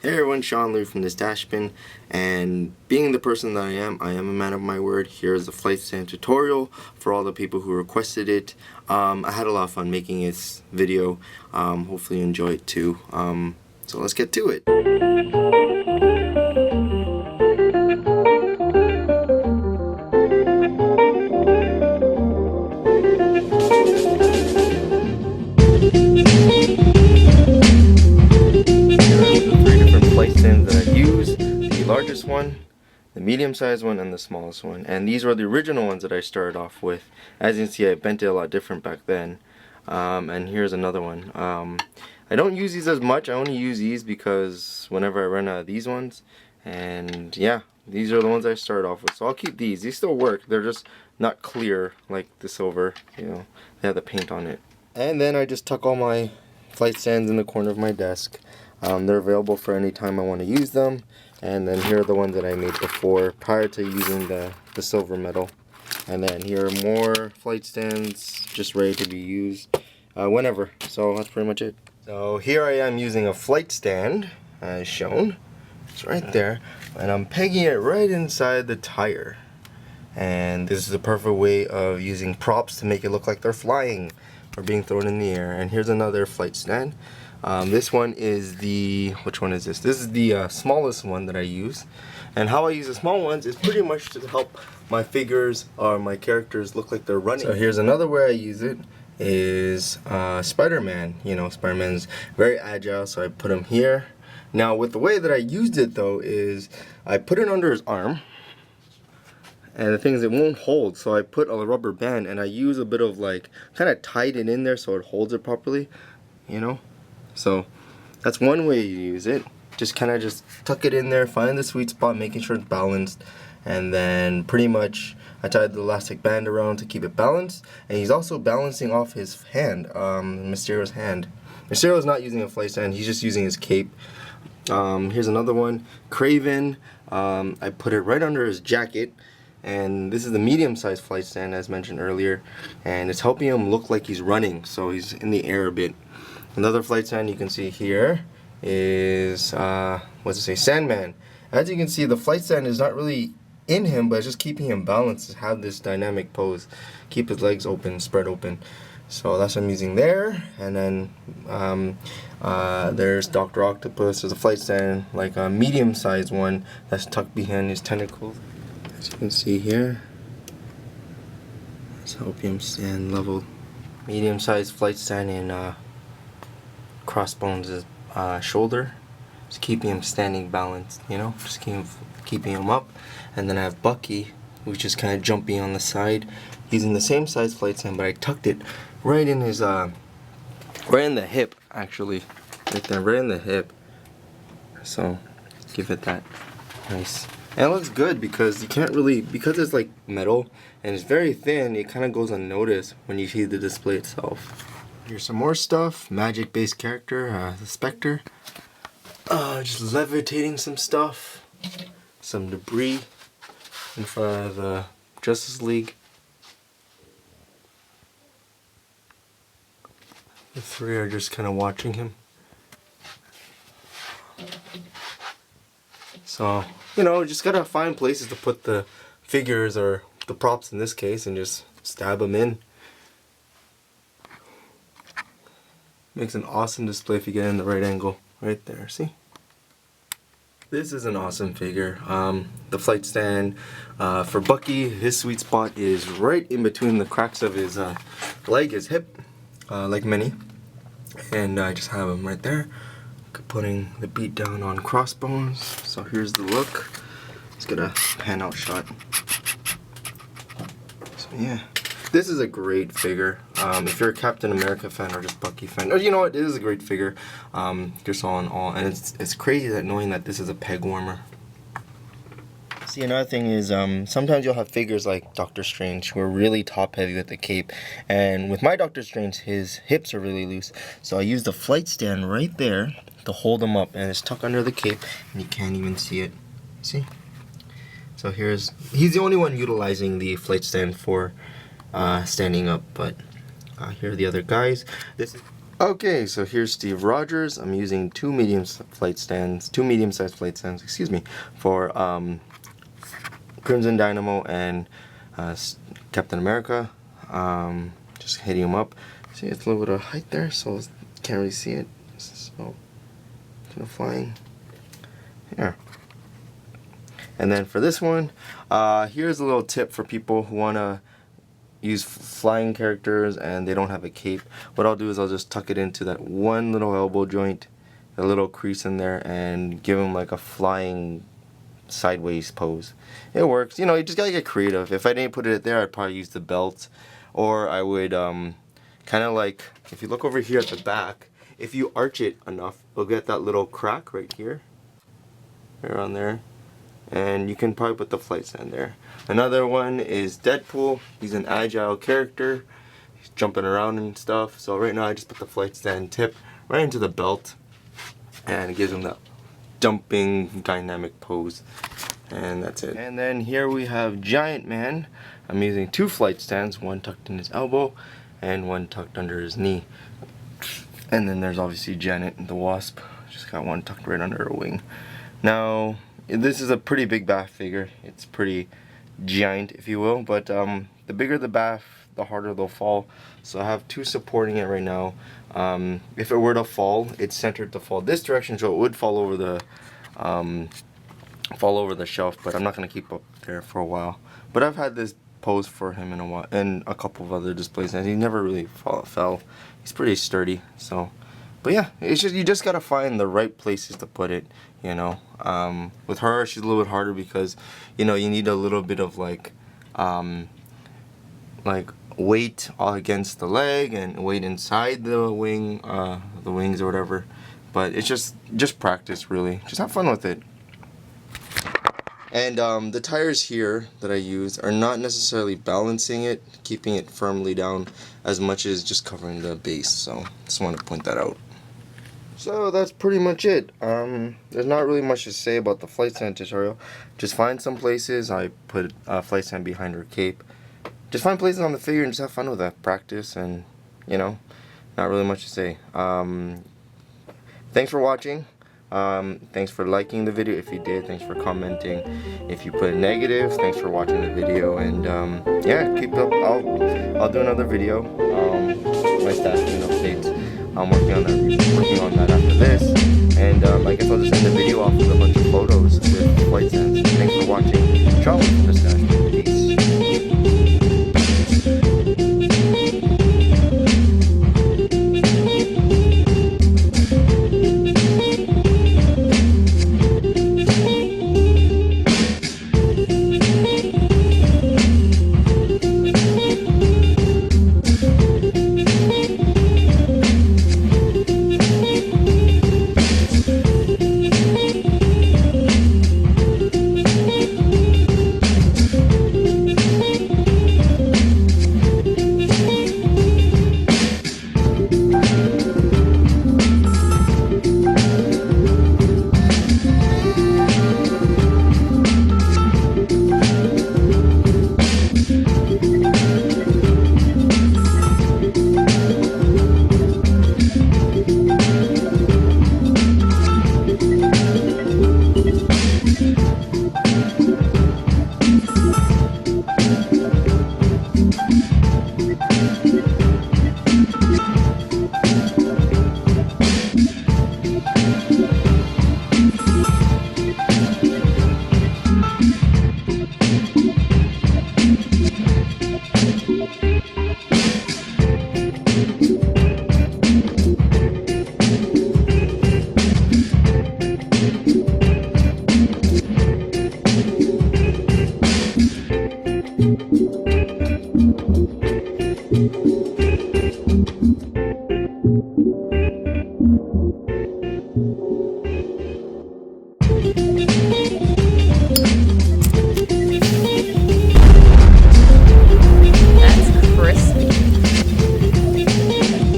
Hey everyone, Sean Liu from TheStashBin, and being the person that I am a man of my word. Here's the flight stand tutorial for all the people who requested it. I had a lot of fun making this video. Hopefully you enjoy it too. So let's get to it. Flight stands that I use, the largest one, the medium-sized one, and the smallest one. And these were the original ones that I started off with. As you can see, I bent it a lot different back then. And here's another one. I don't use these as much. I only use these because whenever I run out of these ones, and yeah, these are the ones I started off with. So I'll keep these. These still work. They're just not clear like the silver. You know, they have the paint on it. And then I just tuck all my flight stands in the corner of my desk. They're available for any time I want to use them. And then here are the ones that I made before, prior to using the silver metal. And then here are more flight stands just ready to be used whenever. So that's pretty much it. So here I am using a flight stand as shown. It's right there. And I'm pegging it right inside the tire. And this is the perfect way of using props to make it look like they're flying or being thrown in the air. And here's another flight stand. This one is which one is this? This is the smallest one that I use. And how I use the small ones is pretty much to help my figures or my characters look like they're running. So here's another way I use it is Spider-Man. You know, Spider-Man's very agile, so I put him here. Now with the way that I used it though is I put it under his arm. And the thing is, it won't hold, so I put a rubber band and I use a bit of like, kind of tied it in there so it holds it properly, you know? So that's one way you use it. Just kind of just tuck it in there, find the sweet spot, making sure it's balanced, and then pretty much I tied the elastic band around to keep it balanced. And he's also balancing off his hand, Mysterio's hand. Mysterio's not using a flight stand, he's just using his cape. Here's another one, Craven. I put it right under his jacket. And this is the medium-sized flight stand as mentioned earlier, and it's helping him look like he's running, so he's in the air a bit. Another flight stand you can see here is what's it say, Sandman. As you can see, the flight stand is not really in him, but it's just keeping him balanced to have this dynamic pose, keep his legs open, spread open. So that's what I'm using there. And then there's Dr. Octopus. There's a flight stand, like a medium-sized one that's tucked behind his tentacles. As you can see here, let's help him stand level. Medium-sized flight stand in Crossbones' shoulder. Just keeping him standing balanced, you know, just keeping him up. And then I have Bucky, which is kind of jumping on the side, using the same size flight stand, but I tucked it right in his, right in the hip, actually, right there, right in the hip. So give it that nice. And it looks good because you can't really, because it's like metal and it's very thin, it kind of goes unnoticed when you see the display itself. Here's some more stuff. Magic based character, the Spectre. Just levitating some stuff. Some debris in front of the Justice League. The three are just kind of watching him. So, you know, just gotta find places to put the figures, or the props in this case, and just stab them in. Makes an awesome display if you get in the right angle. Right there, see? This is an awesome figure. The flight stand for Bucky, his sweet spot is right in between the cracks of his leg, his hip, like many. And I just have him right there. Putting the beat down on Crossbones. So here's the look. Let's get a pan out shot. So yeah, this is a great figure. If you're a Captain America fan or just Bucky fan, or you know what, it is a great figure. Just all in all, and it's crazy that knowing that this is a peg warmer. See, another thing is sometimes you'll have figures like Doctor Strange who are really top heavy with the cape, and with my Doctor Strange, his hips are really loose, so I use the flight stand right there to hold him up, and it's tucked under the cape and you can't even see it. See? So he's the only one utilizing the flight stand for standing up, but here are the other guys. Okay, so here's Steve Rogers. I'm using two medium-sized flight stands, excuse me, for Crimson Dynamo and Captain America. Just hitting them up. See, it's a little bit of height there, so can't really see it. So, kind of flying. Here. And then for this one, here's a little tip for people who want to use flying characters and they don't have a cape. What I'll do is I'll just tuck it into that one little elbow joint, a little crease in there, and give them like a flying sideways pose. It works. You know, you just gotta get creative. If I didn't put it there, I'd probably use the belt, or I would kind of like, if you look over here at the back, if you arch it enough, you'll get that little crack right here, around there. And you can probably put the flight stand there. Another one is Deadpool. He's an agile character. He's jumping around and stuff. So right now I just put the flight stand tip right into the belt, and it gives him that jumping dynamic pose. And that's it. And then here we have Giant Man. I'm using two flight stands, one tucked in his elbow and one tucked under his knee. And then there's obviously Janet the Wasp. Just got one tucked right under her wing. Now, this is a pretty big bath figure. It's pretty giant, if you will, but the bigger the bath, the harder they'll fall. So I have two supporting it right now. If it were to fall, it's centered to fall this direction, so it would fall over the shelf, but I'm not gonna keep up there for a while. But I've had this pose for him in a while, and a couple of other displays, and he never really fell. He's pretty sturdy. So, but yeah, it's just, you just gotta find the right places to put it, you know. With her, she's a little bit harder because, you know, you need a little bit of like weight against the leg and weight inside the wing, the wings or whatever. But it's just practice, really. Just have fun with it. And the tires here that I use are not necessarily balancing it, keeping it firmly down, as much as just covering the base. So just want to point that out. So that's pretty much it. There's not really much to say about the flight stand tutorial. Just find some places. I put a flight stand behind her cape. Just find places on the figure and just have fun with that. Practice, and you know, not really much to say. Thanks for watching. Thanks for liking the video if you did. Thanks for commenting if you put negative. Thanks for watching the video, and yeah, keep up. I'll do another video. My StashBin updates. I'm working on that after this, and I guess I'll just end the video off with a bunch of photos with flight stands. Thanks for watching. Ciao from TheStashBin. Peace.